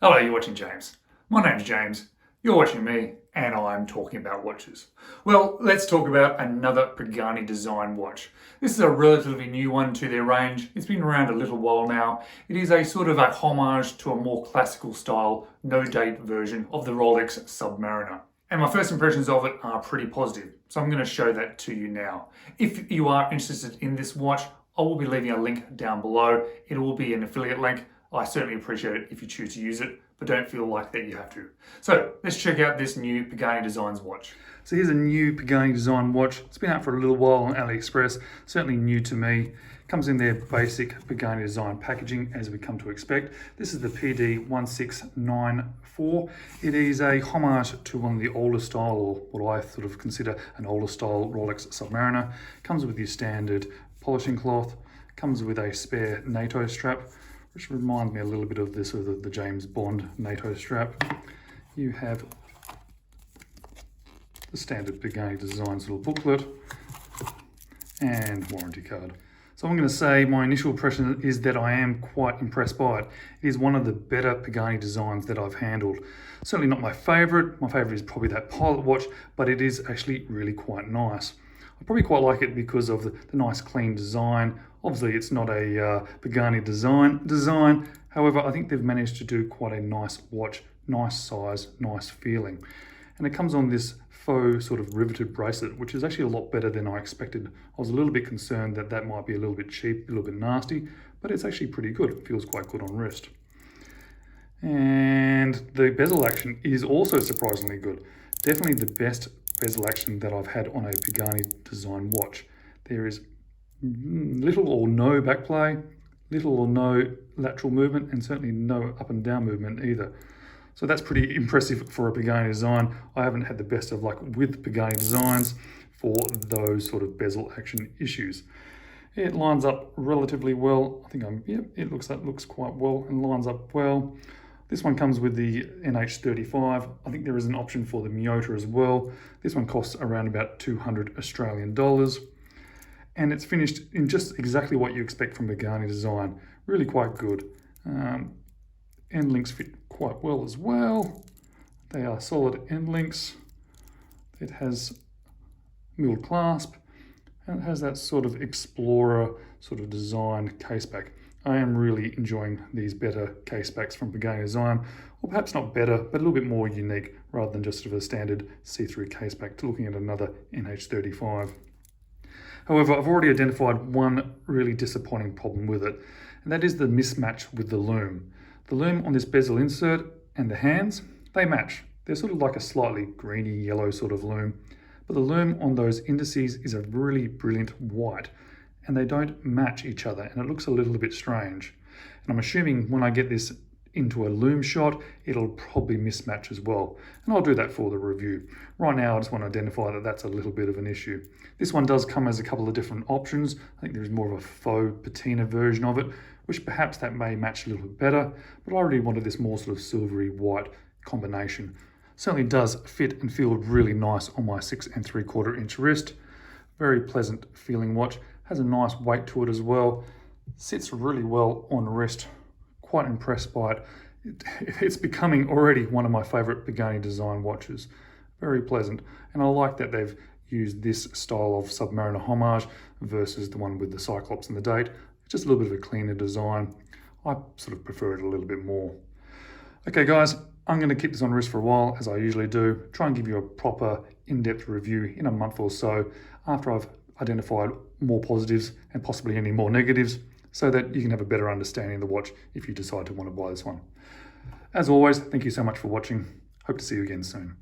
Hello, you're watching James. My name's James, you're watching me, and I'm talking about watches. Well, let's talk about another Pagani Design watch. This is a relatively new one to their range. It's been around a little while now. It is a sort of a homage to a more classical style, no-date version of the Rolex Submariner. And my first impressions of it are pretty positive, so I'm going to show that to you now. If you are interested in this watch, I will be leaving a link down below. It will be an affiliate link. I certainly appreciate it if you choose to use it, but don't feel like that you have to. So let's check out this new Pagani Designs watch. So here's a new Pagani Design watch. It's been out for a little while on AliExpress, certainly new to me. Comes in their basic Pagani Design packaging as we come to expect. This is the PD1694. It is a homage to one of the older style, or what I sort of consider an older style Rolex Submariner. Comes with your standard polishing cloth, comes with a spare NATO strap, which reminds me a little bit of this, of the James Bond NATO strap. You have the standard Pagani Designs little booklet and warranty card. So I'm going to say my initial impression is that I am quite impressed by it. It is one of the better Pagani Designs that I've handled. Certainly not my favorite. My favorite is probably that Pilot watch, but it is actually really quite nice. I probably quite like it because of the nice clean design. Obviously it's not a Pagani design. However, I think they've managed to do quite a nice watch, nice size, nice feeling. And it comes on this faux sort of riveted bracelet, which is actually a lot better than I expected. I was a little bit concerned that that might be a little bit cheap, a little bit nasty, but it's actually pretty good. It feels quite good on wrist. And the bezel action is also surprisingly good. Definitely the best bezel action that I've had on a Pagani Design watch. There is little or no backplay, little or no lateral movement, and certainly no up and down movement either. So that's pretty impressive for a Pagani Design. I haven't had the best of luck with Pagani Designs for those sort of bezel action issues. It lines up relatively well. I think it looks quite well and lines up well. This one comes with the NH35. I think there is an option for the Miyota as well. This one costs around about 200 Australian dollars. And it's finished in just exactly what you expect from Pagani Design. Really quite good. End links fit quite well as well. They are solid end links. It has milled clasp, and it has that sort of explorer sort of design case back. I am really enjoying these better case backs from Pagani Design, or perhaps not better, but a little bit more unique rather than just sort of a standard see-through case back to looking at another NH35. However, I've already identified one really disappointing problem with it, and that is the mismatch with the lume. The lume on this bezel insert and the hands, they match. They're sort of like a slightly greeny yellow sort of lume, but the lume on those indices is a really brilliant white, and they don't match each other, and it looks a little bit strange. And I'm assuming when I get this into a lume shot, it'll probably mismatch as well. And I'll do that for the review. Right now, I just want to identify that that's a little bit of an issue. This one does come as a couple of different options. I think there's more of a faux patina version of it, which perhaps that may match a little bit better, but I already wanted this more sort of silvery white combination. Certainly does fit and feel really nice on my 6 3/4 inch wrist. Very pleasant feeling watch. Has a nice weight to it as well. Sits really well on wrist. Quite impressed by it. It's becoming already one of my favorite Pagani Design watches. Very pleasant. And I like that they've used this style of Submariner homage versus the one with the Cyclops and the date. Just a little bit of a cleaner design. I sort of prefer it a little bit more. Okay guys, I'm going to keep this on wrist for a while, as I usually do. Try and give you a proper in-depth review in a month or so after I've identified more positives and possibly any more negatives, so that you can have a better understanding of the watch if you decide to want to buy this one. As always, thank you so much for watching. Hope to see you again soon.